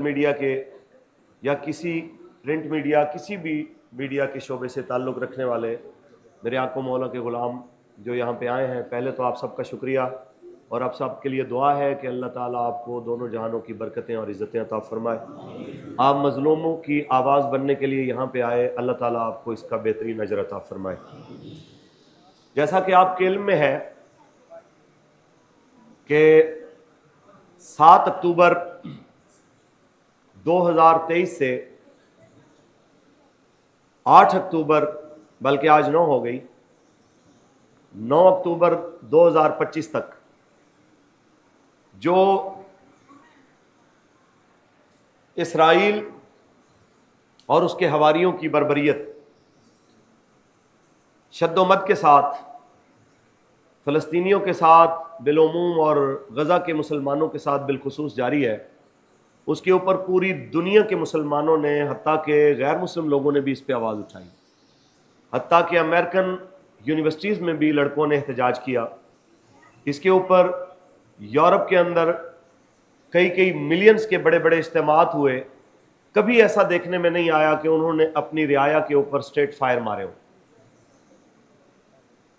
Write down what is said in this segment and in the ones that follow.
Media के या किसी प्रिंट मीडिया, किसी भी मीडिया के शोबे से ताल्लुक़ रखने वाले मेरे आका मौला के ग़ुलाम जो यहाँ पे आए हैं, पहले तो आप सबका शुक्रिया और आप सब के लिए दुआ है कि अल्लाह ताला आपको दोनों जहानों की बरकतें और इज़्ज़तें अता फ़रमाए। आप मज़लूमों की आवाज़ बनने के लिए यहाँ पे आए, अल्लाह ताला आपको इसका बेहतरीन अजर अता फ़रमाए। जैसा कि आपके इल्म में है कि 7 अक्टूबर 2023 से 8 अक्टूबर, बल्कि आज 9 हो गई, 9 अक्टूबर 2025 तक जो इसराइल और उसके हवारियों की बर्बरियत शद्दोमत के साथ फ़लस्तीनियों के साथ बिलुमूम और गज़ा के मुसलमानों के साथ बिलखुसूस जारी है, उसके ऊपर पूरी दुनिया के मुसलमानों ने, हत्ता के गैर मुस्लिम लोगों ने भी इस पर आवाज़ उठाई। हत्ता कि अमेरिकन यूनिवर्सिटीज़ में भी लड़कों ने एहतजाज किया। इसके ऊपर यूरोप के अंदर कई मिलियंस के बड़े बड़े इज्तिमात हुए। कभी ऐसा देखने में नहीं आया कि उन्होंने अपनी रियाया के ऊपर स्ट्रेट फायर मारे हो।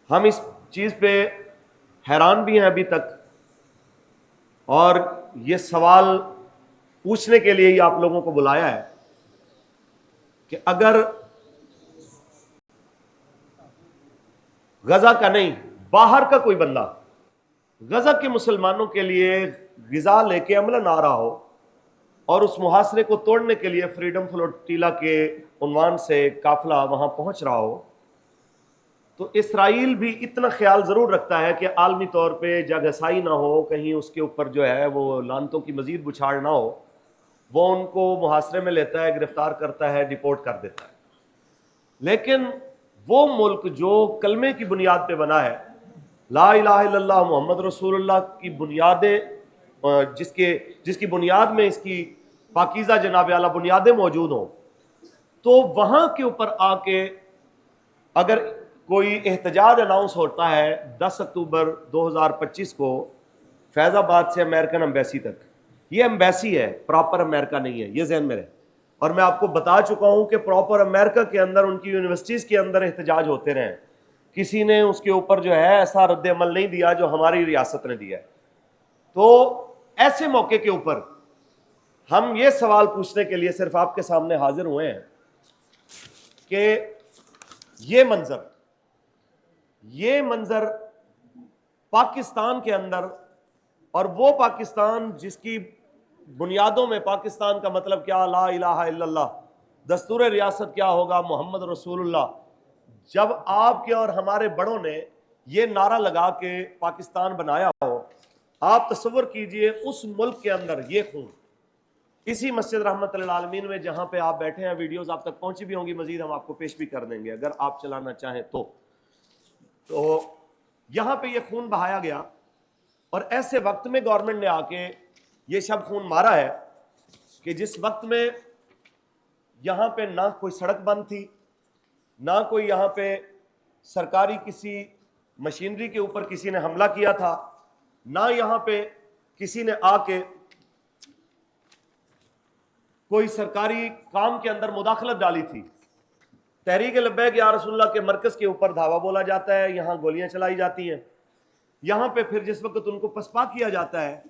हम इस चीज़ पे हैरान भी हैं अभी तक, और ये सवाल पूछने के लिए ही आप लोगों को बुलाया है कि अगर गजा का नहीं, बाहर का कोई बंदा गजा के मुसलमानों के लिए गिजा लेके अमलन आ रहा हो और उस मुहासरे को तोड़ने के लिए फ्रीडम फ्लोटीला के उन्वान से काफिला वहां पहुंच रहा हो, तो इसराइल भी इतना ख्याल जरूर रखता है कि आलमी तौर पे जगहसाई ना हो, कहीं उसके ऊपर जो है वो लानतों की मजीद बुछाड़ ना हो। वो उनको मुहासरे में लेता है, गिरफ्तार करता है, डिपोर्ट कर देता है। लेकिन वो मुल्क जो कलमे की बुनियाद पे बना है, ला इलाहा इल्लल्लाह मोहम्मद रसूलुल्लाह की बुनियादें, जिसकी बुनियाद में इसकी पाकीज़ा जनाब आला बुनियादें मौजूद हों, तो वहाँ के ऊपर आके अगर कोई एहतजाज अनाउंस होता है 10 अक्टूबर 2025 को फैज़ाबाद से अमेरिकन एम्बेसी तक, ये एम्बेसी है, प्रॉपर अमेरिका नहीं है, ये ज़हन में रहे। और मैं आपको बता चुका हूँ कि प्रॉपर अमेरिका के अंदर, उनकी यूनिवर्सिटीज़ के अंदर एहतजाज होते रहे, किसी ने उसके ऊपर जो है ऐसा रद्द अमल नहीं दिया जो हमारी रियासत ने दिया है। तो ऐसे मौके के ऊपर हम ये सवाल पूछने के लिए सिर्फ आपके सामने हाजिर हुए हैं कि ये मंजर पाकिस्तान के अंदर, और वो पाकिस्तान जिसकी बुनियादों में पाकिस्तान का मतलब क्या, ला इलाहा इल्लल्लाह, दस्तूर रियासत क्या होगा, मोहम्मद रसूलुल्लाह, जब आपके और हमारे बड़ों ने ये नारा लगा के पाकिस्तान बनाया हो, आप तसव्वुर कीजिए उस मुल्क के अंदर ये खून, इसी मस्जिद रहमतुल आलमीन में जहां पे आप बैठे हैं, वीडियोस आप तक पहुंची भी होंगी, मजीद हम आपको पेश भी कर देंगे अगर आप चलाना चाहें तो यहां पे ये खून बहाया गया। और ऐसे वक्त में गवर्नमेंट ने आके ये शब खून मारा है कि जिस वक्त में यहां पे ना कोई सड़क बंद थी, ना कोई यहां पे सरकारी किसी मशीनरी के ऊपर किसी ने हमला किया था, ना यहां पे किसी ने आके कोई सरकारी काम के अंदर मुदाखलत डाली थी। तहरीक लब्बैक या रसूलुल्लाह के मरकज के ऊपर धावा बोला जाता है, यहां गोलियां चलाई जाती हैं। यहां पे फिर जिस वक्त उनको पसपा किया जाता है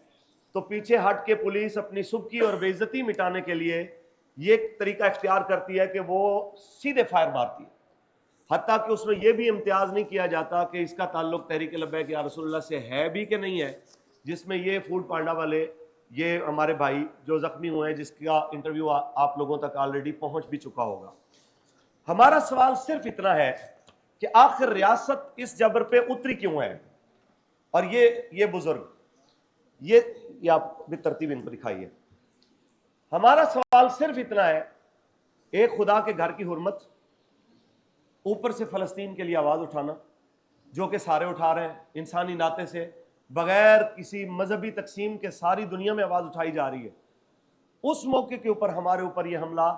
तो पीछे हट के पुलिस अपनी सुबकी और बेइज्जती मिटाने के लिए ये तरीका इख्तियार करती है कि वो सीधे फायर मारती है। हत्ता कि उसमें यह भी इम्तियाज नहीं किया जाता कि इसका ताल्लुक तहरीक लब्बैक या रसूलुल्लाह से है भी कि नहीं है, जिसमें ये फूड पांडा वाले, ये हमारे भाई जो जख्मी हुए हैं, जिसका इंटरव्यू आप लोगों तक ऑलरेडी पहुंच भी चुका होगा। हमारा सवाल सिर्फ इतना है कि आखिर रियासत इस जबर पे उतरी क्यों है। और ये बुजुर्ग, ये आप भी तरतीब इनको दिखाइए। हमारा सवाल सिर्फ इतना है, एक खुदा के घर की हुर्मत, ऊपर से फलस्तीन के लिए आवाज उठाना, जो कि सारे उठा रहे हैं, इंसानी नाते से बगैर किसी मजहबी तकसीम के सारी दुनिया में आवाज उठाई जा रही है। उस मौके के ऊपर हमारे ऊपर यह हमला,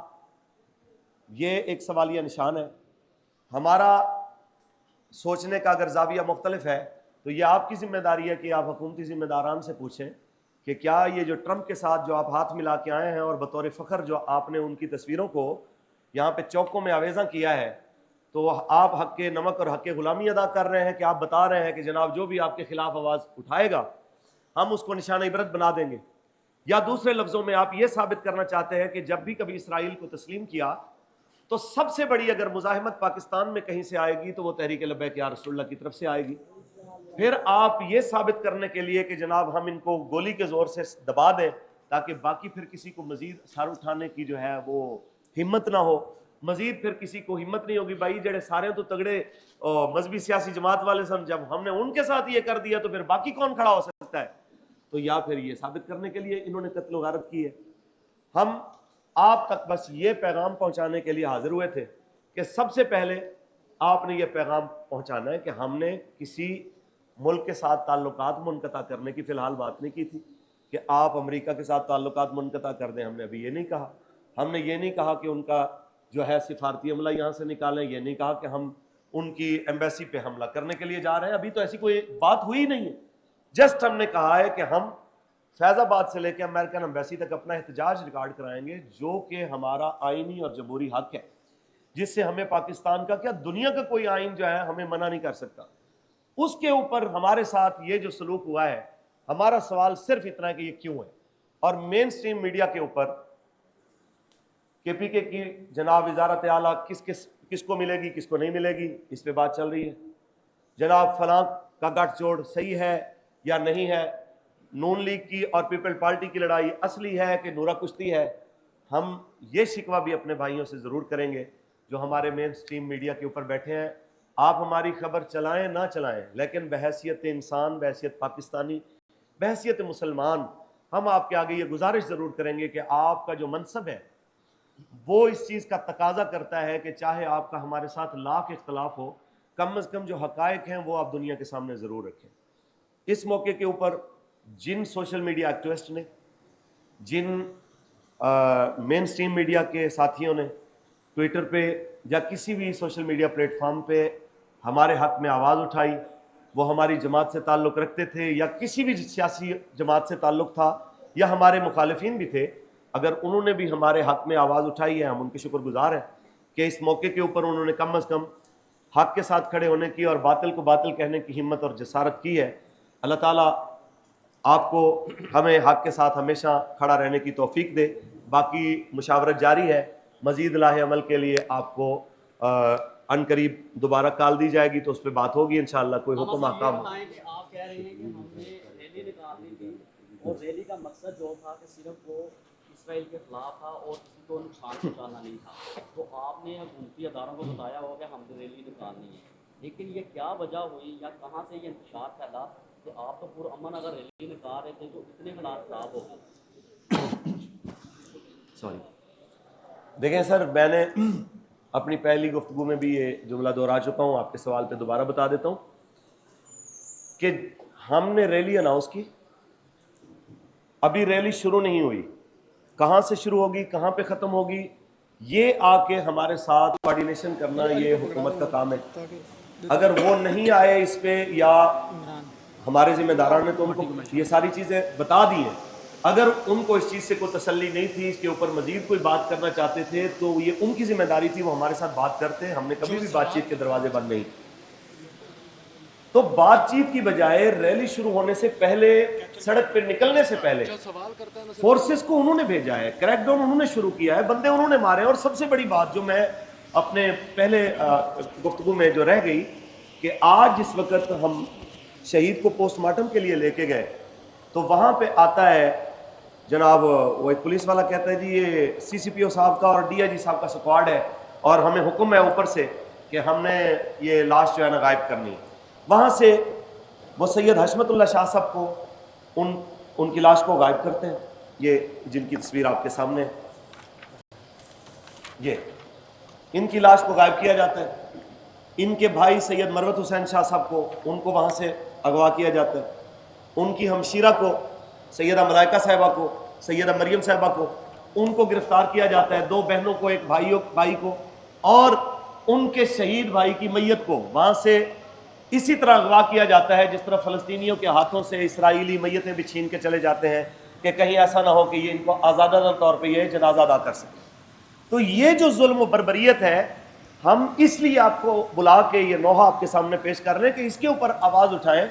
ये एक सवालिया निशान है। हमारा सोचने का अगर जाविया मुख्तलिफ है तो ये आपकी जिम्मेदारी है कि आप हुकूमती जिम्मेदारान से पूछें کہ کیا یہ جو ٹرمپ کے ساتھ جو آپ ہاتھ ملا کے آئے ہیں اور بطور فخر جو آپ نے ان کی تصویروں کو یہاں پہ چوکوں میں آویزاں کیا ہے، تو آپ حق کے نمک اور حق غلامی ادا کر رہے ہیں کہ آپ بتا رہے ہیں کہ جناب جو بھی آپ کے خلاف آواز اٹھائے گا ہم اس کو نشانہ عبرت بنا دیں گے؟ یا دوسرے لفظوں میں آپ یہ ثابت کرنا چاہتے ہیں کہ جب بھی کبھی اسرائیل کو تسلیم کیا تو سب سے بڑی اگر مزاحمت پاکستان میں کہیں سے آئے گی تو وہ تحریک لبیک یا رسول اللہ کی طرف سے آئے گی؟ پھر آپ یہ ثابت کرنے کے لیے کہ جناب ہم ان کو گولی کے زور سے دبا دیں تاکہ باقی پھر کسی کو مزید سر اٹھانے کی جو ہے وہ ہمت نہ ہو، مزید پھر کسی کو ہمت نہیں ہوگی، بھائی جڑے سارے تو تگڑے مذہبی سیاسی جماعت والے سن، جب ہم نے ان کے ساتھ یہ کر دیا تو پھر باقی کون کھڑا ہو سکتا ہے؟ تو یا پھر یہ ثابت کرنے کے لیے انہوں نے قتل و غارت کی ہے۔ ہم آپ تک بس یہ پیغام پہنچانے کے لیے حاضر ہوئے تھے کہ سب سے پہلے آپ نے یہ پیغام پہنچانا ہے کہ ہم نے کسی ملک کے ساتھ تعلقات منقطع کرنے کی فی الحال بات نہیں کی تھی کہ آپ امریکہ کے ساتھ تعلقات منقطع کر دیں، ہم نے ابھی یہ نہیں کہا۔ ہم نے یہ نہیں کہا کہ ان کا جو ہے سفارتی عملہ یہاں سے نکالیں، یہ نہیں کہا کہ ہم ان کی ایمبیسی پہ حملہ کرنے کے لیے جا رہے ہیں، ابھی تو ایسی کوئی بات ہوئی نہیں ہے۔ جسٹ ہم نے کہا ہے کہ ہم فیض آباد سے لے کے امریکن ایمبیسی تک اپنا احتجاج ریکارڈ کرائیں گے، جو کہ ہمارا آئینی اور جمہوری حق ہے، جس سے ہمیں پاکستان کا کیا دنیا کا کوئی آئین جو ہے ہمیں منع نہیں کر سکتا۔ اس کے اوپر ہمارے ساتھ یہ جو سلوک ہوا ہے، ہمارا سوال صرف اتنا ہے کہ یہ کیوں ہے؟ اور مین سٹریم میڈیا کے اوپر کے پی کے کی جناب وزارت اعلیٰ کس کو ملے گی کس کو نہیں ملے گی، اس پہ بات چل رہی ہے۔ جناب فلاں کا گٹھ جوڑ صحیح ہے یا نہیں ہے، نون لیگ کی اور پیپل پارٹی کی لڑائی اصلی ہے کہ نورا کشتی ہے، ہم یہ شکوہ بھی اپنے بھائیوں سے ضرور کریں گے جو ہمارے مین سٹریم میڈیا کے اوپر بیٹھے ہیں۔ آپ ہماری خبر چلائیں نہ چلائیں، لیکن بحیثیت انسان، بحیثیت پاکستانی، بحیثیت مسلمان، ہم آپ کے آگے یہ گزارش ضرور کریں گے کہ آپ کا جو منصب ہے وہ اس چیز کا تقاضا کرتا ہے کہ چاہے آپ کا ہمارے ساتھ لاکھ اختلاف ہو، کم از کم جو حقائق ہیں وہ آپ دنیا کے سامنے ضرور رکھیں۔ اس موقع کے اوپر جن سوشل میڈیا ایکٹیوسٹ نے، جن مین سٹریم میڈیا کے ساتھیوں نے ٹویٹر پہ یا کسی بھی سوشل میڈیا پلیٹ فارم پہ ہمارے حق میں آواز اٹھائی، وہ ہماری جماعت سے تعلق رکھتے تھے یا کسی بھی سیاسی جماعت سے تعلق تھا یا ہمارے مخالفین بھی تھے، اگر انہوں نے بھی ہمارے حق میں آواز اٹھائی ہے، ہم ان کے شکر گزار ہیں کہ اس موقع کے اوپر انہوں نے کم از کم حق کے ساتھ کھڑے ہونے کی اور باطل کو باطل کہنے کی ہمت اور جسارت کی ہے۔ اللہ تعالیٰ آپ کو ہمیں حق کے ساتھ ہمیشہ کھڑا رہنے کی توفیق دے۔ باقی مشاورت جاری ہے، مزید لاہ عمل کے لیے آپ کو ان قریب دوبارہ کال دی جائے گی تو اس پہ بات ہوگی انشاءاللہ۔ کوئی حکم احکام آپ کہہ رہے ہیں کہ ہم نے ریلی نکالنی تھی اور ریلی کا مقصد جو تھا کہ صرف وہ اسرائیل کے خلاف تھا اور کسی کو نقصان پہنچانا نہیں تھا، تو آپ نے حکومتی اداروں کو بتایا ہو کہ ہم نے ریلی نکالنی ہے، لیکن یہ کیا وجہ ہوئی یا کہاں سے یہ انتشار پھیلا کہ آپ تو پرامن اگر ریلی نکال رہے تھے تو اتنے حالات خراب ہو گئے؟ سوری، دیکھیں سر، میں نے اپنی پہلی گفتگو میں بھی یہ جملہ دہرا چکا ہوں، آپ کے سوال پہ دوبارہ بتا دیتا ہوں کہ ہم نے ریلی اناؤنس کی، ابھی ریلی شروع نہیں ہوئی، کہاں سے شروع ہوگی کہاں پہ ختم ہوگی یہ آ کے ہمارے ساتھ کوارڈینیشن کرنا یہ حکومت کا کام ہے۔ اگر وہ نہیں آئے اس پہ یا ہمارے ذمہ داران نے تو ان کو یہ ساری چیزیں بتا دی ہیں، اگر ان کو اس چیز سے کوئی تسلی نہیں تھی، اس کے اوپر مزید کوئی بات کرنا چاہتے تھے تو یہ ان کی ذمہ داری تھی، وہ ہمارے ساتھ بات کرتے، ہم نے کبھی بھی بات چیت کے دروازے بند نہیں۔ تو بات چیت کی بجائے ریلی شروع ہونے سے پہلے، سڑک پہ نکلنے سے پہلے فورسز کو انہوں نے بھیجا ہے، کریک ڈاؤن انہوں نے شروع کیا ہے، بندے انہوں نے مارے۔ اور سب سے بڑی بات جو میں اپنے پہلے گفتگو میں جو رہ گئی کہ آج جس وقت ہم شہید کو پوسٹ مارٹم کے لیے لے کے گئے تو وہاں پہ آتا ہے جناب وہ ایک پولیس والا کہتا ہے جی یہ سی سی پی او صاحب کا اور ڈی آئی جی صاحب کا سکواڈ ہے اور ہمیں حکم ہے اوپر سے کہ ہم نے یہ لاش جو ہے نا غائب کرنی ہے۔ وہاں سے وہ سید حشمت اللہ شاہ صاحب کو ان کی لاش کو غائب کرتے ہیں، یہ جن کی تصویر آپ کے سامنے ہے، یہ ان کی لاش کو غائب کیا جاتا ہے۔ ان کے بھائی سید مروت حسین شاہ صاحب کو ان کو وہاں سے اغوا کیا جاتا ہے، ان کی ہمشیرہ کو سیدہ ملائکہ صاحبہ کو، سیدہ مریم صاحبہ کو ان کو گرفتار کیا جاتا ہے، دو بہنوں کو، ایک بھائی کو، اور ان کے شہید بھائی کی میت کو وہاں سے इसी तरह अगवा किया जाता है जिस तरह फ़लस्तीनियों के हाथों से इसराइली मैयतें भी छीन के चले जाते हैं कि कहीं ऐसा ना हो कि ये इनको आज़ादाना तौर पे ये जनाजा अदा कर सकें। तो ये जो जुल्म व बर्बरियत है, हम इसलिए आपको बुला के ये नोहा आपके सामने पेश कर रहे हैं कि इसके ऊपर आवाज़ उठाएं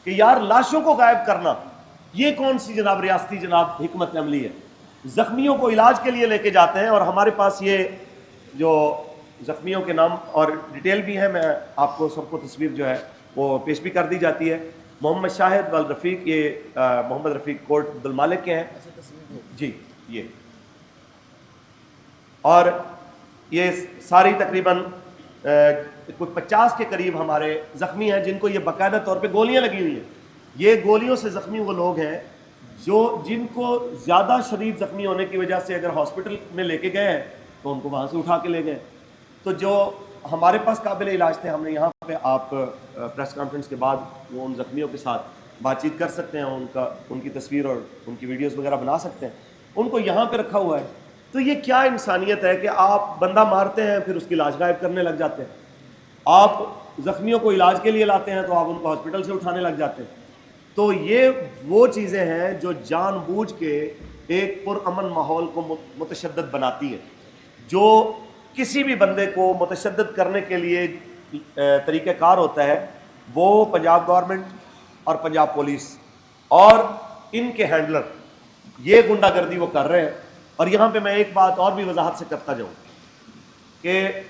कि यार लाशों को गायब करना ये कौन सी जनाब रियासती जनाब हिकमत अमली है। ज़ख्मियों को इलाज के लिए लेके जाते हैं और हमारे पास ये जो ज़ख्मियों के नाम और डिटेल भी है, मैं आपको सबको तस्वीर जो है वो पेश भी कर दी जाती है। मोहम्मद शाहिद वल रफ़ीक, ये मोहम्मद रफ़ीक कोट अब्दुल मालिक के हैं जी ये, और ये सारी तकरीबन कुछ 50 के करीब हमारे ज़ख्मी हैं जिनको ये बाकायदा तौर पे गोलियां लगी हुई हैं। ये गोलियों से ज़ख्मी वो लोग हैं जिनको ज़्यादा शदीद ज़ख्मी होने की वजह से अगर हॉस्पिटल में लेके गए हैं तो उनको वहाँ से उठा के ले गए। तो जो हमारे पास काबिल इलाज थे, हमने यहाँ पे आप प्रेस कॉन्फ्रेंस के बाद वो उन ज़ख्मियों के साथ बातचीत कर सकते हैं, उनकी तस्वीर और उनकी वीडियोस वगैरह बना सकते हैं, उनको यहाँ पे रखा हुआ है। तो ये क्या इंसानियत है कि आप बंदा मारते हैं फिर उसकी लाश गायब करने लग जाते हैं, आप ज़ख्मियों को इलाज के लिए लाते हैं तो आप उनको हॉस्पिटल से उठाने लग जाते हैं। तो ये वो चीज़ें हैं जो जानबूझ के एक पुरअमन माहौल को मुतशद्दद बनाती है। जो किसी भी बंदे को मुतशद्दद करने के लिए तरीक़ाकार होता है वो पंजाब गवर्नमेंट और पंजाब पुलिस और इनके हैंडलर ये गुंडागर्दी वो कर रहे हैं। और यहाँ पे मैं एक बात और भी वजाहत से करता जाऊँ कि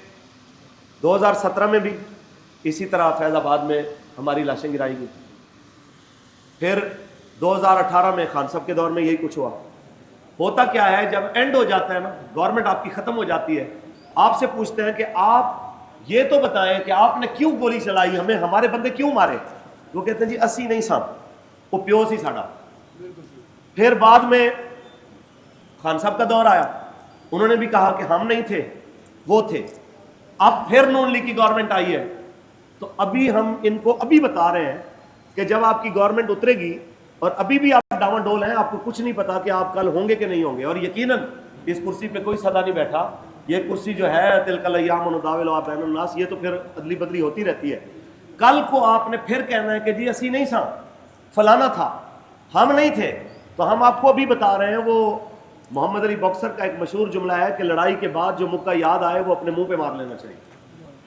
2017 में भी इसी तरह फैज़ाबाद में हमारी लाशें गिराई गई, फिर 2018 में खान साहब के दौर में यही कुछ हुआ। होता क्या है, जब एंड हो जाता है ना, गवर्नमेंट आपकी ख़त्म हो जाती है, आपसे पूछते हैं कि आप ये तो बताएं कि आपने क्यों गोली चलाई, हमें हमारे बंदे क्यों मारे। वो कहते हैं जी असी नहीं साहब, वो प्यो सी साड़ा। फिर बाद में खान साहब का दौर आया, उन्होंने भी कहा कि हम नहीं थे वो थे। अब फिर नून लीग की गवर्नमेंट आई है, तो अभी हम इनको अभी बता रहे हैं कि जब आपकी गवर्नमेंट उतरेगी और अभी भी आप डावाडोल हैं, आपको कुछ नहीं पता कि आप कल होंगे कि नहीं होंगे। और यकीनन इस कुर्सी पे कोई सदा नहीं बैठा, ये कुर्सी जो है तिलकल अय्याम नुदाविलुहा बैनुन्नास, ये तो फिर अदली बदली होती रहती है। कल को आपने फिर कहना है कि जी असी नहीं था, फलाना था, हम नहीं थे, तो हम आपको अभी बता रहे हैं। वो मोहम्मद अली बॉक्सर का एक मशहूर जुमला है कि लड़ाई के बाद जो मुक्का याद आए वो अपने मुंह पे मार लेना चाहिए।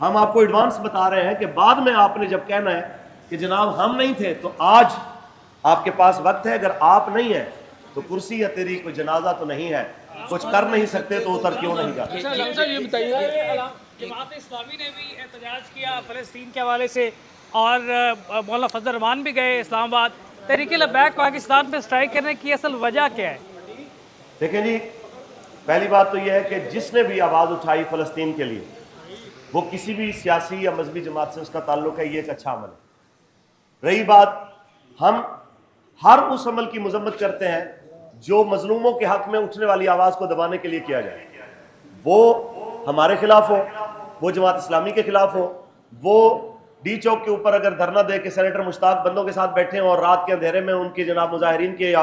हम आपको एडवांस बता रहे हैं कि बाद में आपने जब कहना है कि जनाब हम नहीं थे, तो आज आपके पास वक्त है। अगर आप नहीं है तो कुर्सी या तेरी कोई जनाजा तो नहीं है, कुछ कर नहीं सकते तो उतर क्यों नहीं जाते। ये बताइए, जमात इस्लामी ने भी एहतजाज किया फ़लस्तीन के हवाले से और मौलाना फजल रहमान भी गए इस्लामाबाद। तहरीक लब्बैक पाकिस्तान पे स्ट्राइक करने की असल वजह क्या है? देखें जी, पहली बात तो यह है कि जिसने भी आवाज़ उठाई फ़लस्तीन के लिए, वो किसी भी सियासी या मजहबी जमात से उसका ताल्लुक है, ये एक अच्छा अमल है। रही बात, हम हर उस अमल की मजम्मत करते हैं जो मजलूमों के हक में उठने वाली आवाज़ को दबाने के लिए किया जाए, वो हमारे खिलाफ हो, वो जमात इस्लामी के खिलाफ हो, वो डी चौक के ऊपर अगर धरना दे के सेनेटर मुश्ताक बंदों के साथ बैठे हैं और रात के अंधेरे में उनके जनाब मुजाहिरीन के या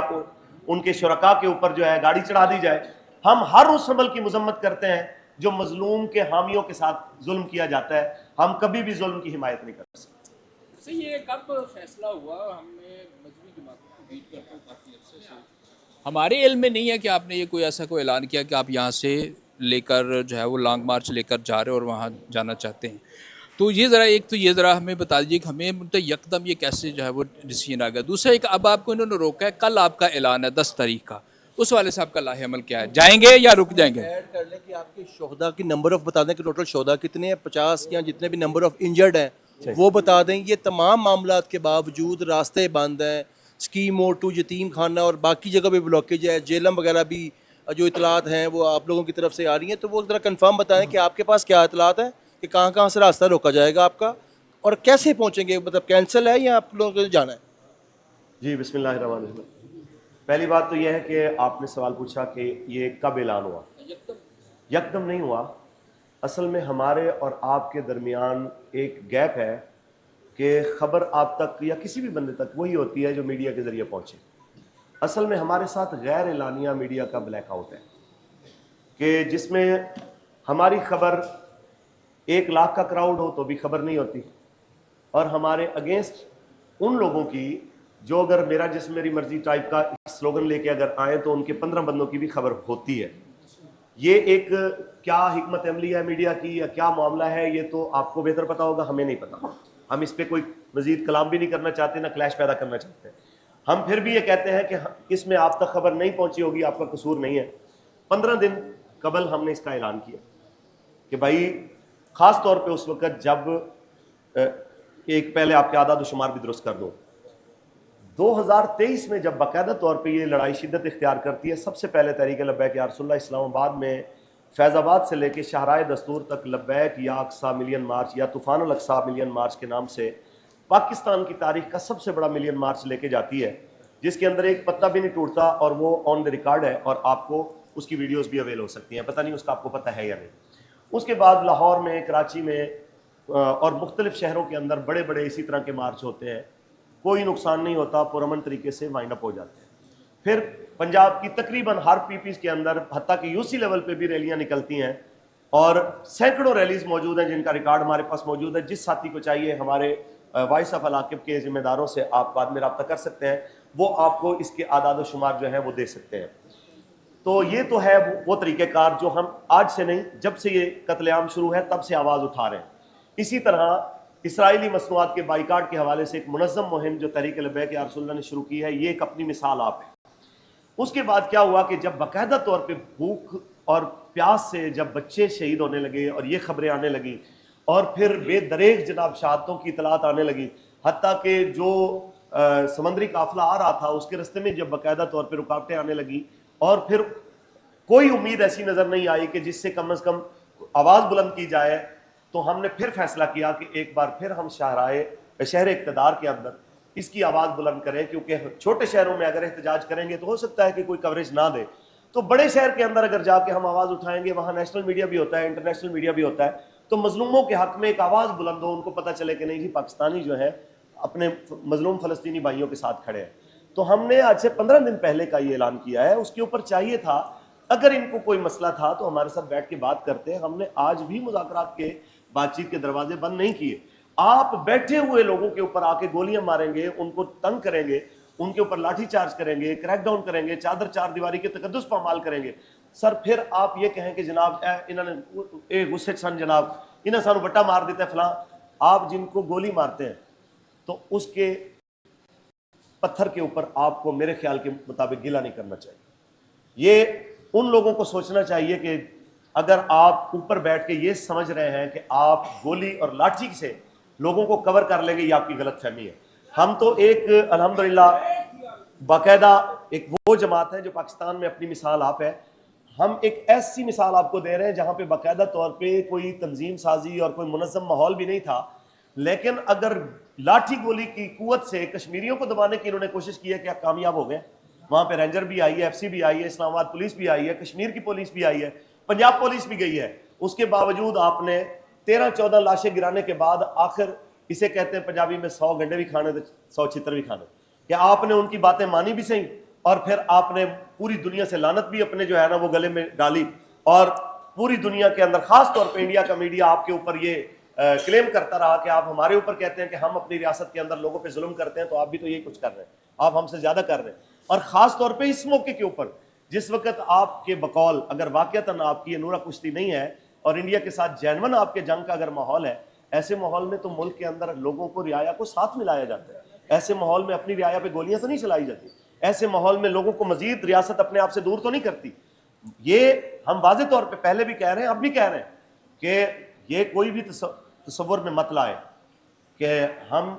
उनके शुरका के ऊपर जो है गाड़ी चढ़ा दी जाए, हम हर उस अमल की मजम्मत करते हैं जो मजलूम के हामियों के साथ जुल्म किया जाता है। हम कभी भी जुल्म की हिमायत नहीं कर सकते। सही, ये कब फैसला हुआ? हमने मजहबी जमातों को बीट करते हैं काफ़ी अर्से से, हमारे इल्म में नहीं है कि आपने ये कोई ऐसा कोई ऐलान किया कि आप यहाँ से लेकर जो है वो लॉन्ग मार्च लेकर जा रहे हो और वहाँ जाना चाहते हैं। तो ये ज़रा एक तो ये ज़रा हमें बता दीजिए कि हमें तो यकदम ये कैसे जो है वो डिसीजन आ गया। दूसरा एक, अब आपको इन्होंने रोका है, कल आपका ऐलान है 10 तारीख का, उस वाले से आपका लाहे अमल क्या है? जाएंगे या रुक जाएंगे? ऐड कर लें कि आपके शोहदा की नंबर ऑफ बता दें कि टोटल शोहदा कितने हैं, 50 या जितने भी नंबर ऑफ इंजर्ड हैं वो बता दें। ये तमाम मामलात के बावजूद रास्ते बंद हैं, स्कीम मोड 2 यतीम खाना और बाकी जगह पे ब्लॉकेज है, जेलम वगैरह भी जो इतलात हैं वो आप लोगों की तरफ से आ रही हैं। तो वो ज़रा कंफर्म बताएं कि आपके पास क्या इतलात है कि कहाँ कहाँ से रास्ता रोका जाएगा आपका और कैसे पहुँचेंगे, मतलब कैंसिल है या आप लोगों को जाना है? जी बिस्मिल्लाहिर्रहमानिर्रहीम। पहली बात तो यह है कि आपने सवाल पूछा कि ये कब ऐलान हुआ। यकदम नहीं हुआ। असल में हमारे और आपके दरमियान एक गैप है कि ख़बर आप तक या किसी भी बंदे तक वही होती है जो मीडिया के ज़रिए पहुँचे। असल में हमारे साथ गैर एलानिया मीडिया का ब्लैकआउट है कि जिसमें हमारी खबर 1 लाख का क्राउड हो तो भी खबर नहीं होती, اور ہمارے اگینسٹ ان لوگوں کی جو اگر میرا جسم میری مرضی ٹائپ کا سلوگن لے کے اگر آئیں تو ان کے 15 بندوں کی بھی خبر ہوتی ہے. یہ ایک کیا حکمت عملی ہے میڈیا کی یا کیا معاملہ ہے یہ تو آپ کو بہتر پتا ہوگا, ہمیں نہیں پتا. ہم اس پہ کوئی مزید کلام بھی نہیں کرنا چاہتے, نہ کلیش پیدا کرنا چاہتے ہیں. ہم پھر بھی یہ کہتے ہیں کہ اس میں آپ تک خبر نہیں پہنچی ہوگی, آپ کا قصور نہیں ہے. 15 دن قبل ہم نے اس کا اعلان کیا کہ بھائی خاص طور پہ اس وقت جب ایک پہلے آپ کے اعداد و شمار بھی درست کر دو, 2023 میں جب باقاعدہ طور پہ یہ لڑائی شدت اختیار کرتی ہے, سب سے پہلے تحریک لبیک یا رسول اللہ اسلام آباد میں فیض آباد سے لے کے شاہراہ دستور تک لبیک یا اقصی ملین مارچ یا طوفان الاقصی ملین مارچ کے نام سے پاکستان کی تاریخ کا سب سے بڑا ملین مارچ لے کے جاتی ہے, جس کے اندر ایک پتا بھی نہیں ٹوٹتا, اور وہ آن دا ریکارڈ ہے اور آپ کو اس کی ویڈیوز بھی اویل ہو سکتی ہیں. پتہ نہیں اس کا آپ کو پتہ ہے یا نہیں. اس کے بعد لاہور میں, کراچی میں اور مختلف شہروں کے اندر بڑے بڑے اسی طرح کے مارچ ہوتے ہیں, کوئی نقصان نہیں ہوتا, پرامن طریقے سے وائنڈ اپ ہو جاتے ہیں. پھر پنجاب کی تقریباً ہر پی پیز کے اندر حتیٰ کہ یو سی لیول پہ بھی ریلیاں نکلتی ہیں, اور سینکڑوں ریلیز موجود ہیں جن کا ریکارڈ ہمارے پاس موجود ہے. جس ساتھی کو چاہیے ہمارے وائس آف العاقب کے ذمہ داروں سے آپ بعد میں رابطہ کر سکتے ہیں, وہ آپ کو اس کے اعداد و شمار جو ہیں وہ دے سکتے ہیں. تو یہ تو ہے وہ طریقہ کار جو ہم آج سے نہیں, جب سے یہ قتل عام شروع ہے تب سے آواز اٹھا رہے ہیں. اسی طرح اسرائیلی مصنوعات کے بائیکاٹ کے حوالے سے ایک منظم مہم جو تحریک لبیک یا رسول اللہ نے شروع کی ہے, یہ ایک اپنی مثال آپ ہے. اس کے بعد کیا ہوا کہ جب باقاعدہ طور پہ بھوک اور پیاس سے جب بچے شہید ہونے لگے اور یہ خبریں آنے لگیں, اور پھر بے دریغ جناب شہادتوں کی اطلاعات آنے لگی, حتیٰ کہ جو سمندری قافلہ آ رہا تھا اس کے رستے میں جب باقاعدہ طور پہ رکاوٹیں آنے لگیں, اور پھر کوئی امید ایسی نظر نہیں آئی کہ جس سے کم از کم آواز بلند کی جائے, تو ہم نے پھر فیصلہ کیا کہ ایک بار پھر ہم شہر اقتدار کے اندر اس کی آواز بلند کریں, کیونکہ چھوٹے شہروں میں اگر احتجاج کریں گے تو ہو سکتا ہے کہ کوئی کوریج نہ دے, تو بڑے شہر کے اندر اگر جا کے ہم آواز اٹھائیں گے, وہاں نیشنل میڈیا بھی ہوتا ہے, انٹرنیشنل میڈیا بھی ہوتا ہے, تو مظلوموں کے حق میں ایک آواز بلند ہو, ان کو پتہ چلے کہ نہیں جی پاکستانی جو ہے اپنے مظلوم فلسطینی بھائیوں کے ساتھ کھڑے ہیں. تو ہم نے آج سے 15 دن پہلے کا یہ اعلان کیا ہے. اس کے اوپر چاہیے تھا اگر ان کو کوئی مسئلہ تھا تو ہمارے ساتھ بیٹھ کے بات کرتے. ہم نے آج بھی مذاکرات کے بات چیت کے دروازے بند نہیں کیے. آپ بیٹھے ہوئے لوگوں کے اوپر آ کے گولیاں ماریں گے, ان کو تنگ کریں گے, ان کے اوپر لاٹھی چارج کریں گے, کریک ڈاؤن کریں گے, چادر چار دیواری کے تقدس پامال کریں گے. سر پھر آپ یہ کہیں کہ جناب انہوں نے غصے سن, جناب انہیں سانو بٹا مار دیتا ہے فلاں. آپ جن کو گولی مارتے ہیں تو اس کے پتھر کے اوپر آپ کو میرے خیال کے مطابق گلا نہیں کرنا چاہیے. یہ ان لوگوں کو سوچنا چاہیے کہ اگر آپ اوپر بیٹھ کے یہ سمجھ رہے ہیں کہ آپ گولی اور لاٹھی سے لوگوں کو کور کر لیں گے, یہ آپ کی غلط فہمی ہے. ہم تو ایک الحمدللہ باقاعدہ ایک وہ جماعت ہے جو پاکستان میں اپنی مثال آپ ہے. ہم ایک ایسی مثال آپ کو دے رہے ہیں جہاں پہ باقاعدہ طور پہ کوئی تنظیم سازی اور کوئی منظم ماحول بھی نہیں تھا, لیکن اگر لاٹھی گولی کی قوت سے کشمیریوں کو دبانے کی انہوں نے کوشش کی ہے, کیا کامیاب ہو گئے؟ وہاں پہ رینجر بھی آئی ہے, ایف سی بھی آئی ہے, اسلام آباد پولیس بھی آئی ہے, کشمیر کی پولیس بھی آئی ہے, پنجاب پولیس بھی گئی ہے. اس کے باوجود آپ نے 13-14 لاشیں گرانے کے بعد آخر اسے کہتے ہیں پنجابی میں 100 گنڈے بھی کھانے 100 چھتر بھی کھانے, کہ آپ نے ان کی باتیں مانی بھی صحیح, اور پھر آپ نے پوری دنیا سے لعنت بھی اپنے جو ہے نا وہ گلے میں ڈالی, اور پوری دنیا کے اندر خاص طور پہ انڈیا کا میڈیا آپ کے اوپر یہ کلیم کرتا رہا کہ آپ ہمارے اوپر کہتے ہیں کہ ہم اپنی ریاست کے اندر لوگوں پہ ظلم کرتے ہیں, تو آپ بھی تو یہی کچھ کر رہے ہیں, آپ ہم سے زیادہ کر رہے ہیں. اور خاص طور پہ اس موقع کے اوپر جس وقت آپ کے بقول اگر واقعتاً آپ کی یہ نورہ کشتی نہیں ہے اور انڈیا کے ساتھ جینون آپ کے جنگ کا اگر ماحول ہے, ایسے ماحول میں تو ملک کے اندر لوگوں کو رعایا کو ساتھ ملایا جاتا ہے. ایسے ماحول میں اپنی رعایا پہ گولیاں تو نہیں چلائی جاتی. ایسے ماحول میں لوگوں کو مزید ریاست اپنے آپ سے دور تو نہیں کرتی. یہ ہم واضح طور پہ پہلے بھی کہہ رہے ہیں, اب بھی کہہ رہے ہیں کہ یہ کوئی بھی تصور میں مت لائے کہ ہم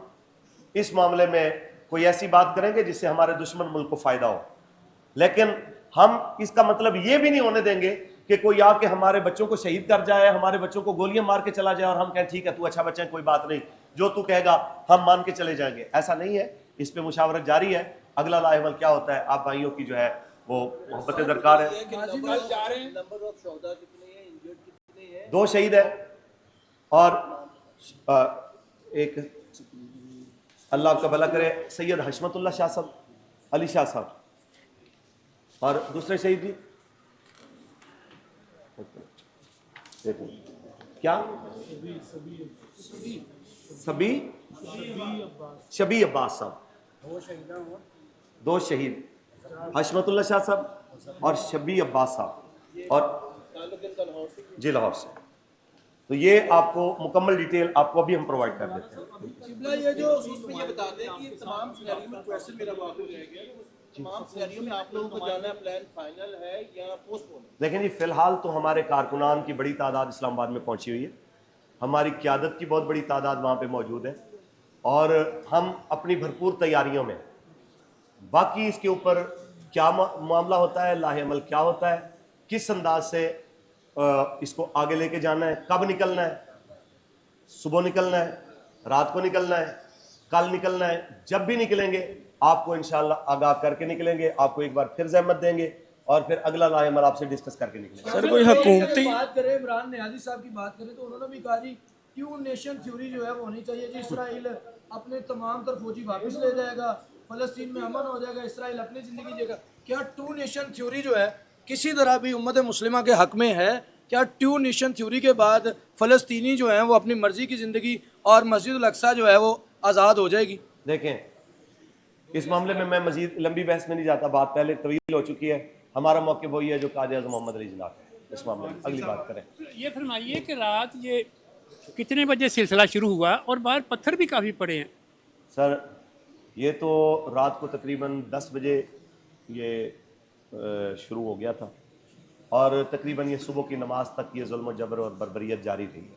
اس معاملے میں کوئی ایسی بات کریں گے جس سے ہمارے دشمن ملک کو فائدہ ہو. لیکن ہم اس کا مطلب یہ بھی نہیں ہونے دیں گے کہ کوئی آ کے ہمارے بچوں کو شہید کر جائے, ہمارے بچوں کو گولیاں مار کے چلا جائے اور ہم کہیں ٹھیک ہے تو اچھا بچہ ہے, کوئی بات نہیں, جو تو کہے گا ہم مان کے چلے جائیں گے. ایسا نہیں ہے, اس پہ مشاورت جاری ہے. اگلا لاحول کیا ہوتا ہے, آپ بھائیوں کی جو ہے وہ محبت درکار ہے. 2 شہید ہیں اور ایک اللہ آپ کا بھلا کرے سید حشمت اللہ شاہ صاحب, علی شاہ صاحب, اور دوسرے شہید بھی क्या शबी अब्बास साहब, दो शहीद, हशमतुल्लाह शाह साहब और शबी अब्बास साहब, और जी लाहौर से। तो ये आपको मुकम्मल डिटेल आपको अभी हम प्रोवाइड कर देते हैं। ये जो इसमें ये बता दें कि तमाम सिनेरियो में क्वेश्चन मेरा वाकई रह गया, तमाम सिनेरियो में आप लोगों को जाना है, प्लान फाइनल है या पोस्टपोन है? देखें जी, फिलहाल तो हमारे कारकुनान की बड़ी तादाद इस्लामाबाद में पहुंची हुई है, हमारी क़यादत की बहुत बड़ी तादाद वहाँ पे मौजूद है, और हम अपनी भरपूर तैयारियों में। बाकी इसके ऊपर क्या मामला होता है, लाहे अमल क्या होता है, किस अंदाज से इसको आगे लेके जाना है, कब निकलना है, सुबह निकलना है, रात को निकलना है, कल निकलना है, जब भी निकलेंगे आपको इंशाल्लाह आगाह करके निकलेंगे, आपको एक बार फिर ज़हमत देंगे और फिर अगला लाहे अमल आपसे डिस्कस करके निकलेंगे। सर कोई हुकूमती बात करें, इमरान नियाज़ी साहब की बात करें तो उन्होंने भी कहा जी टू नेशन थ्योरी जो है वो होनी चाहिए जी, इसराइल अपने तमाम तर फौजी वापस ले जाएगा, फ़लस्तीन में अमन हो जाएगा, इसराइल अपनी ज़िंदगी जिएगा। क्या टू नेशन थ्योरी जो है किसी तरह भी उम्मत मुस्लिमा के हक़ में है? क्या टू नेशन थ्योरी के बाद फ़लस्तीनी जो हैं वो अपनी मर्ज़ी की ज़िंदगी और मस्जिद अल अक्सा जो है वो आज़ाद हो जाएगी? देखें, इस मामले में मैं मजीद लंबी बहस में नहीं जाता, बात पहले तवील हो चुकी है। हमारा मौक़िफ़ वही है जो काज़ी आज़म मोहम्मद अली जिन्ना है इस मामले में। अगली बात करें। ये फरमाइए कि रात ये कितने बजे सिलसिला शुरू हुआ और बाहर पत्थर भी काफ़ी पड़े हैं? सर ये तो रात को तकरीबन 10 बजे ये शुरू हो गया था और तकरीबन ये सुबह की नमाज तक ये जुल्म जबर और बर्बरियत जारी रही है।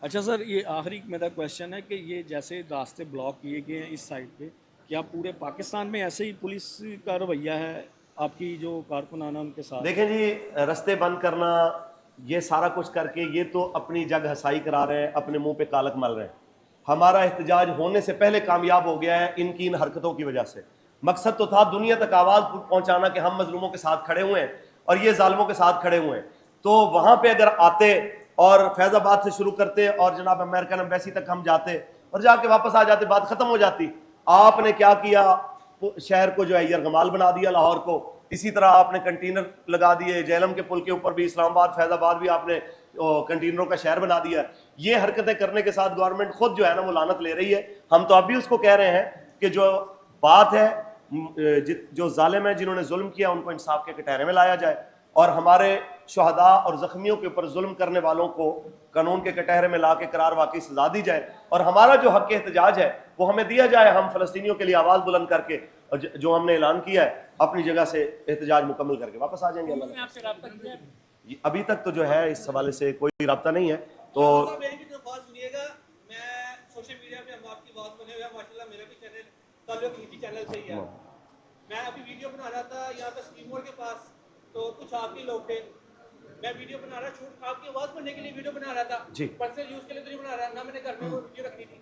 अच्छा सर, ये आखिरी मेरा क्वेश्चन है कि ये जैसे रास्ते ब्लॉक किए गए हैं इस साइड पे, क्या पूरे पाकिस्तान में ऐसे ही पुलिस का रवैया है आपकी जो कारकुनाना उनके साथ? देखें जी, रास्ते बंद करना ये सारा कुछ करके ये तो अपनी जग हसाई करा रहे हैं, अपने मुंह पे कालक मल रहे हैं। हमारा एहतजाज होने से पहले कामयाब हो गया है इनकी इन हरकतों की वजह से। मकसद तो था दुनिया तक आवाज़ पहुंचाना कि हम मजलूमों के साथ खड़े हुए हैं और ये जालिमों के साथ खड़े हुए हैं। तो वहाँ पे अगर आते और फैज़ाबाद से शुरू करते और जनाब अमेरिकन एम्बेसी तक हम जाते और जाके वापस आ जाते, बात ख़त्म हो जाती। आपने क्या किया, शहर को जो है यरगमाल बना दिया, लाहौर को। इसी तरह आपने कंटेनर लगा दिए, जेहलम के पुल के ऊपर भी, इस्लामाबाद फैज़ाबाद भी आपने कंटेनरों का शहर बना दिया। ये हरकतें करने के साथ गवर्नमेंट खुद जो है ना वो लानत ले रही है। हम तो अभी उसको कह रहे हैं कि जो बात है, जो जालिम है जिन्होंने जुल्म किया उनको इंसाफ के कटहरे में लाया जाए और हमारे शुहदा और ज़ख्मियों के ऊपर जुल्म करने वालों को कानून के कटहरे में ला के करार वाकई सजा दी जाए और हमारा जो हक एहतजाज है वो हमें दिया जाए। हम फ़लस्तीनियों के लिए आवाज़ बुलंद करके और जो हमने ऐलान किया है अपनी जगह से एहतजाज मुकम्मल करके वापस आ जाएंगे। अभी तक तो जो है इस हवाले से कोई रब्ता नहीं है। तो सोशल मीडिया पे हम आपकी बात बने हुए माशाल्लाह, मेरा भी चैनल ताल्लुक निजी चैनल से ही है। मैं अभी वीडियो बना रहा था यहाँ पे स्कीम मोड़ के पास, तो कुछ आपके लोग थे, मैं वीडियो बना रहा, शूट आपकी आवाज़ बनने के लिए वीडियो बना रहा था, पर्सनल यूज़ के लिए तो नहीं बना रहा ना, मैंने घर में वो वीडियो रखनी थी।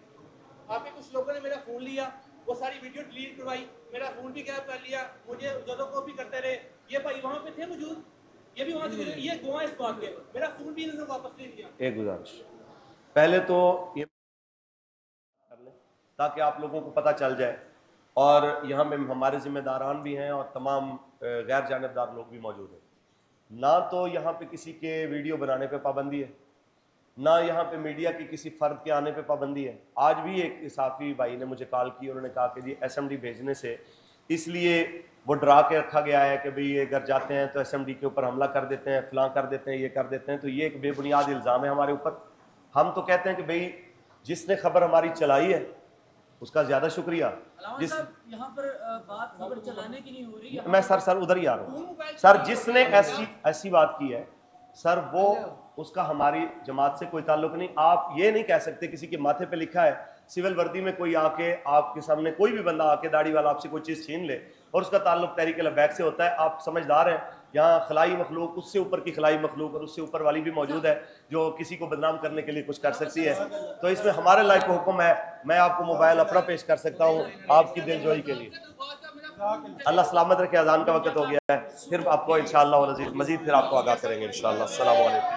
आपके कुछ लोगों ने मेरा फ़ोन लिया, वो सारी वीडियो डिलीट करवाई, मेरा फ़ोन भी गैप कर लिया, मुझे जदों को भी करते रहे। ये भाई वहाँ पे थे मौजूद, ये भी वहाँ से गुजरे, ये गोवा इस बात के, मेरा फ़ोन भी इन्होंने वापस नहीं दिया। एक गुजारिश, पहले तो ये कर लें ताकि आप लोगों को पता चल जाए और यहाँ में हमारे ज़िम्मेदारान भी हैं और तमाम गैर जानिबदार लोग भी मौजूद हैं। ना तो यहाँ पे किसी के वीडियो बनाने पे पाबंदी है, ना यहाँ पे मीडिया के किसी फ़र्द के आने पे पाबंदी है। आज भी एक साफ़ी भाई ने मुझे कॉल की, उन्होंने कहा कि जी SMD भेजने से इसलिए वो डरा के रखा गया है कि भाई ये अगर जाते हैं तो SMD के ऊपर हमला कर देते हैं, फलां कर देते हैं, ये कर देते हैं। तो ये एक बेबुनियाद इल्ज़ाम है हमारे ऊपर। हम तो कहते हैं कि भाई जिसने खबर हमारी चलाई है उसका ज़्यादा शुक्रिया। जिस यहाँ पर बात खबर चलाने की नहीं हो रही है, मैं सर उधर ही आ रहा हूँ। सर जिसने ऐसी बात की है सर वो उसका हमारी जमात से कोई ताल्लुक नहीं। आप ये नहीं कह सकते किसी के माथे पे लिखा है सिविल वर्दी में कोई आके आपके सामने, कोई भी बंदा आके दाढ़ी वाला आपसे कोई चीज़ छीन ले और उसका ताल्लुक तहरीक लबैक से होता है। आप समझदार हैं, यहाँ खलाई मखलूक, उससे ऊपर की खलाई मखलूक और उससे ऊपर वाली भी मौजूद है जो किसी को बदनाम करने के लिए कुछ कर सकती है। तो इसमें हमारे लायक हुक्म है, मैं आपको मोबाइल अपना पेश कर सकता हूँ आपकी दिलजोई के लिए। अल्लाह सलामत रखे, अजान का वक्त हो गया है, फिर आपको इंशाअल्लाह मजीद फिर आपको आगाह करेंगे इंशाअल्लाह। अस्सलामु अलैकुम।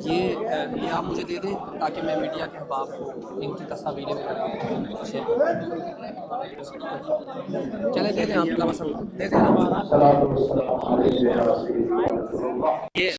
یہ آپ مجھے دے دیں تاکہ میں میڈیا کے احباب کو ان کی تصاویریں وغیرہ شیئر چلے دے دیں آپ کا مسئلہ دے دیں.